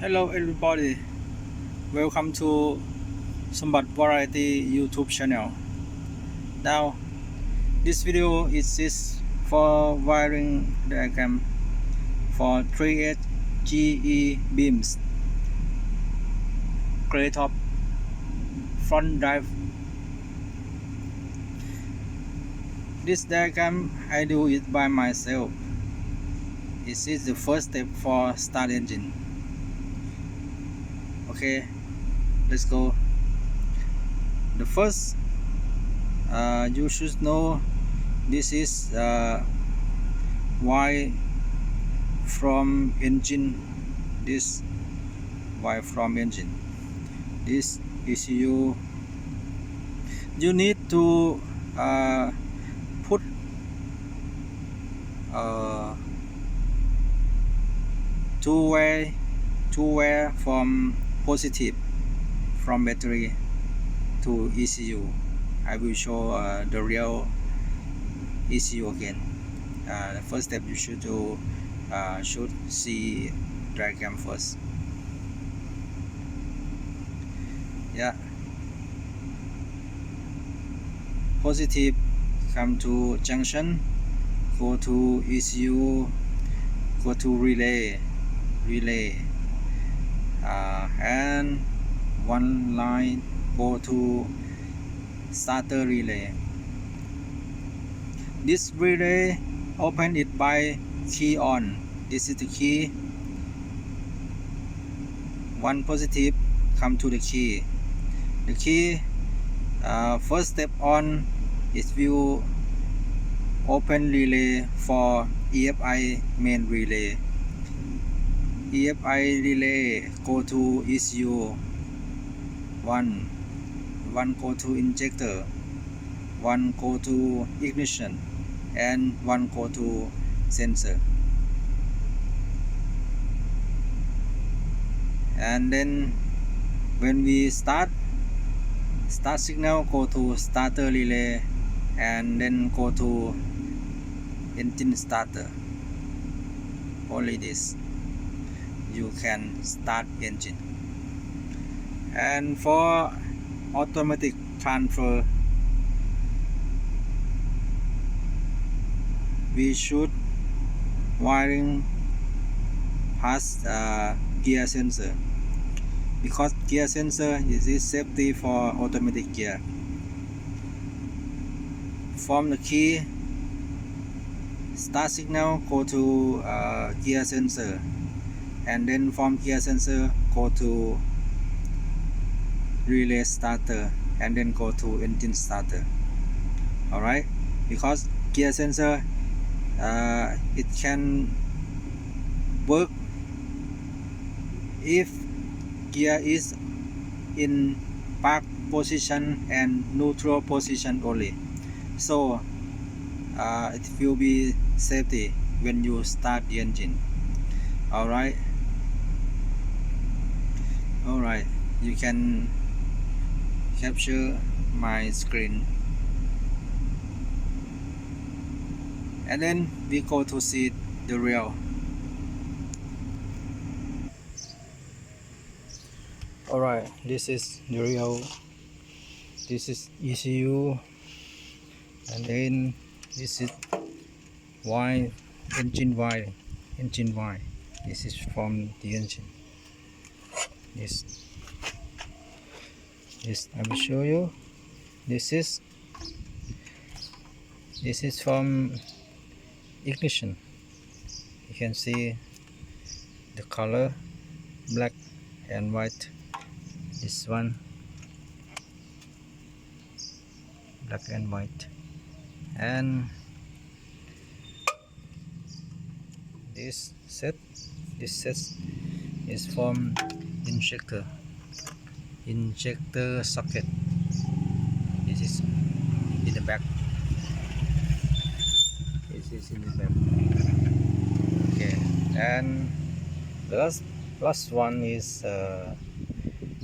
Hello everybody, welcome to Sambat Variety YouTube channel. Now this video is for wiring diagram for 3H GE beams, gray top, front drive. This diagram I do it by myself. This is the first step for start engine. Okay, let's go. The first you should know this is wire from engine. This wire from engine. This is you need to put two wire from positive from battery to ECU. I will show the real ECU again. The first step you should do should see diagram first. Yeah, positive come to junction, go to ECU, go to relay, and one line go to starter relay. This relay open it by key on. This is the key. One positive come to the key. The key first step on is view open relay for EFI main relay. EFI relay go to ECU. One go to injector, one go to ignition, and one go to sensor. And then when we start signal, go to starter relay and then go to engine starter. Only this you can start engine. And for automatic transfer, we should wiring past gear sensor, because gear sensor is safety for automatic gear. From the key start signal, go to gear sensor, and then from gear sensor go to relay starter, and then go to engine starter. Alright, because gear sensor it can work if gear is in park position and neutral position only, so it will be safety when you start the engine. Alright, you can capture my screen, and then we go to see the real. Alright, this is the real. This is ECU, and then this is wire, engine wire. This is from the engine. This I will show you. This is from ignition. You can see the color black and white. This one black and white, and this set is from injector socket. This is in the back. Okay, and the last one is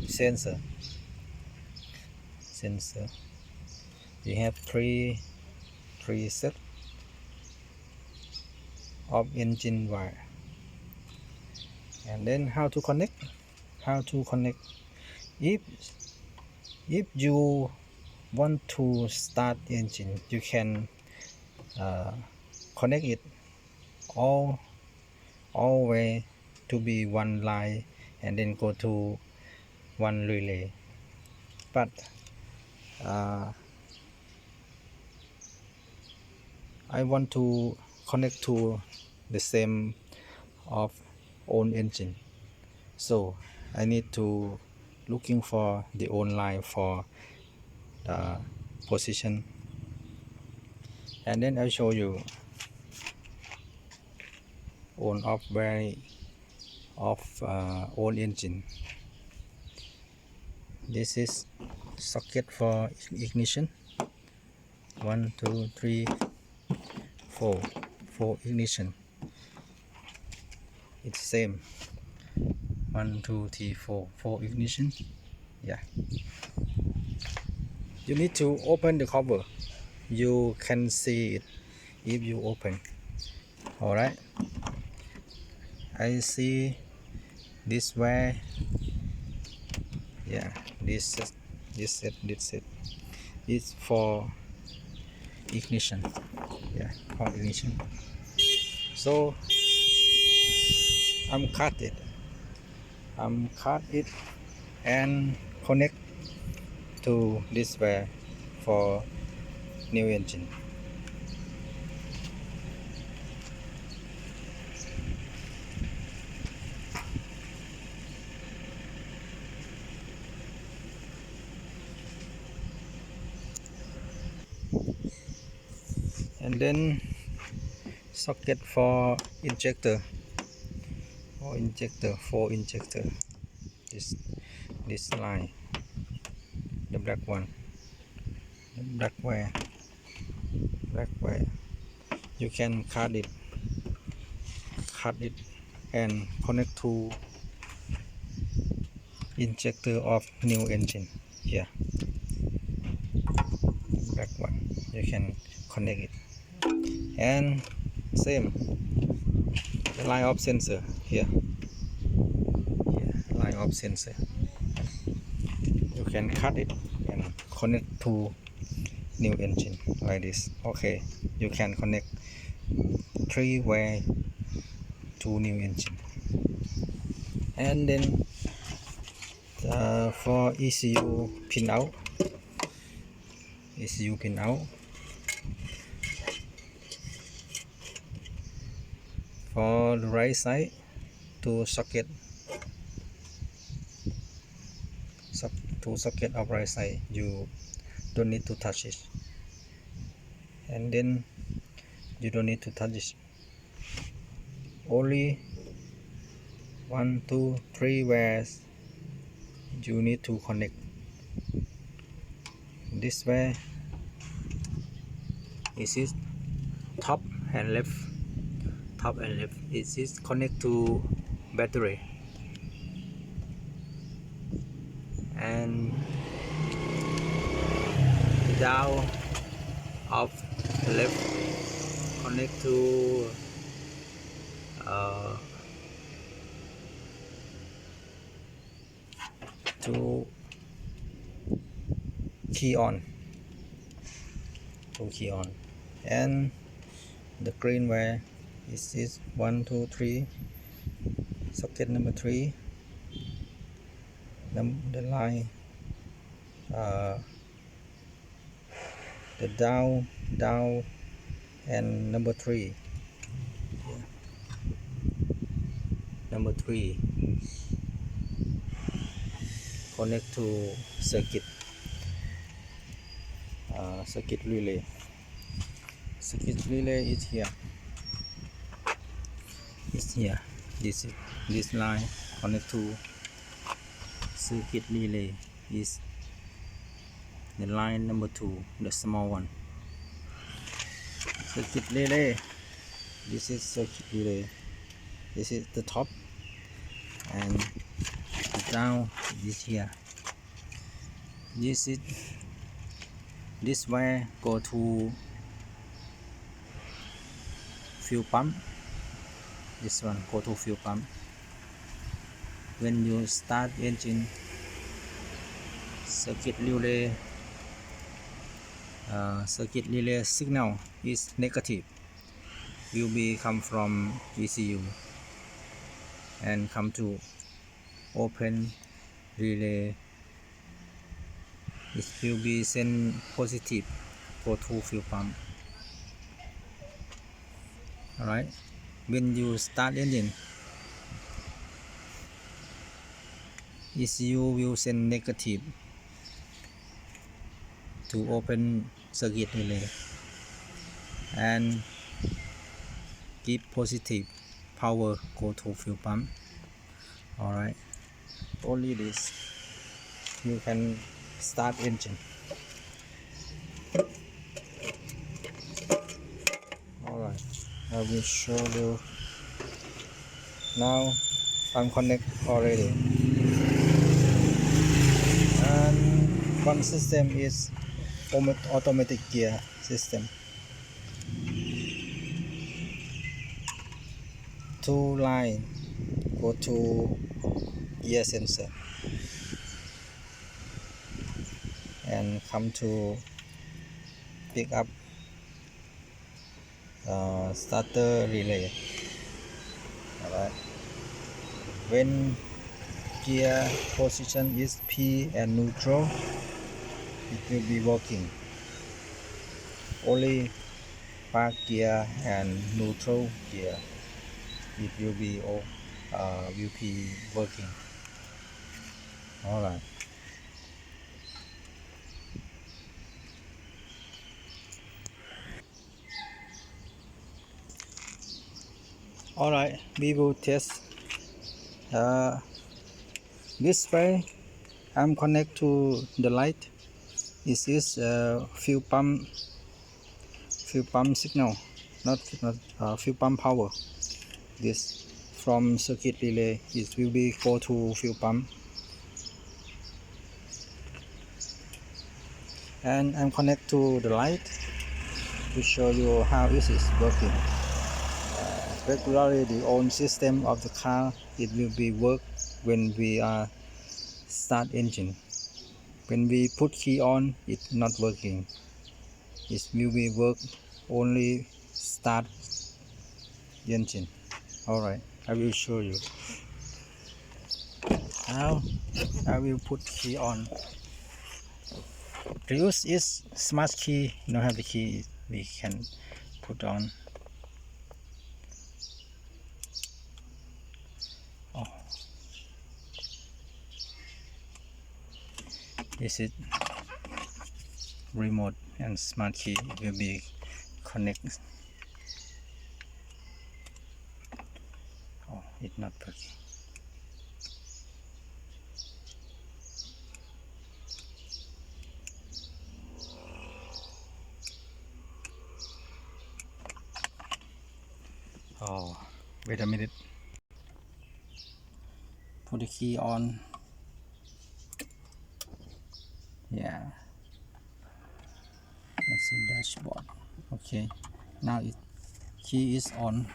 sensor. We have three set of engine wire, And then how to connect, if you want to start the engine, you can connect it all way to be one line and then go to one relay. But I want to connect to the same of own engine, so I need to looking for the own line for the position, and then I'll show you on off way of own engine. This is socket for ignition, 1 2 3 4 for ignition. It's same, 1 2 3 4 for ignition. Yeah, you need to open the cover, you can see it if you open. All right, I see this way. Yeah, this set is for ignition. Yeah, for ignition. So I'm cut it and connect to this way for new engine. And then socket for injector, this line, the black one, the black wire, you can cut it and connect to injector of new engine. Here, black one, you can connect it, and same the line of sensor here, line of sensor, you can cut it and connect to new engine like this. Okay, you can connect 3 way to new engine. And then for ECU pin out, for the right side to socket of right side, you don't need to touch it, and then you don't need to touch it, only 1 2 3 wires you need to connect. This way it is top and left, it is connect to battery, and the down of the left connect to key on, and the green wire is 1 2 3 socket number 3, the line the down and number 3, connect to circuit relay. Is here, this line connect to circuit relay, is the line number 2, the small one. Circuit relay, this is circuit relay, this is the top, and the down is here. This way go to fuel pump, this one go to fuel pump, when you start engine, circuit relay signal is negative, will be come from ECU and come to open relay. It will be send positive go to fuel pump. Alright, when you start engine, ECU will send negative to open circuit relay and give positive power go to fuel pump. Alright, only this you can start engine. Alright, I will show you now. I'm connect already, and one system is automatic gear system. Two line go to gear sensor and come to pick up starter relay. Alright, when gear position is P and neutral, it will be working. Only park gear and neutral gear, it will be working. Alright, we will test this way. I'm connect to the light. This is fuel pump signal, not fuel pump power. This from circuit relay, it will be go to fuel pump, and I'm connect to the light to show you how it is working. Regularly the own system of the car, it will be work when we start engine. When we put key on, it's not working. It will be work only start engine. Alright, I will show you. Now I will put key on. The use is smart key. You don't have the key, we can put on. Oh. This is remote and smart key, it will be connected. Oh, it's not working. Oh, wait a minute. Put the key on. Yeah. Let's see dashboard. Okay. Now it key is on.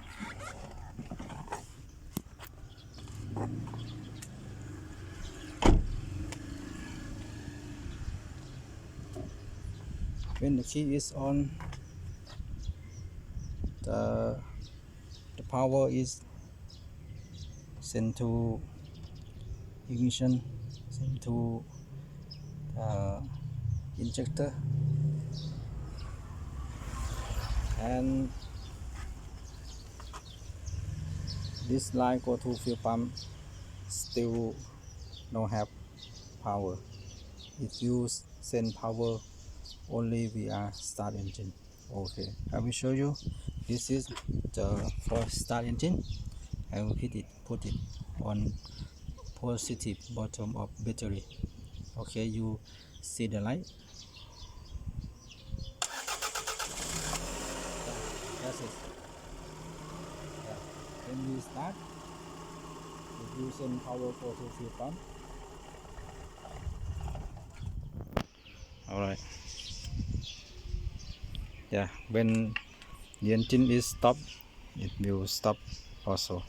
When the key is on, the power is sent to ignition, sent to injector, and this line go to fuel pump. Still don't have power. If you send power only via start engine. Okay, I will show you. This is the first start engine. I will put it on positive bottom of battery. Okay, you see the light. That's it. Yeah. When we start, if you send power for to fuel pump. Alright. Yeah, when the engine is stopped, it will stop also.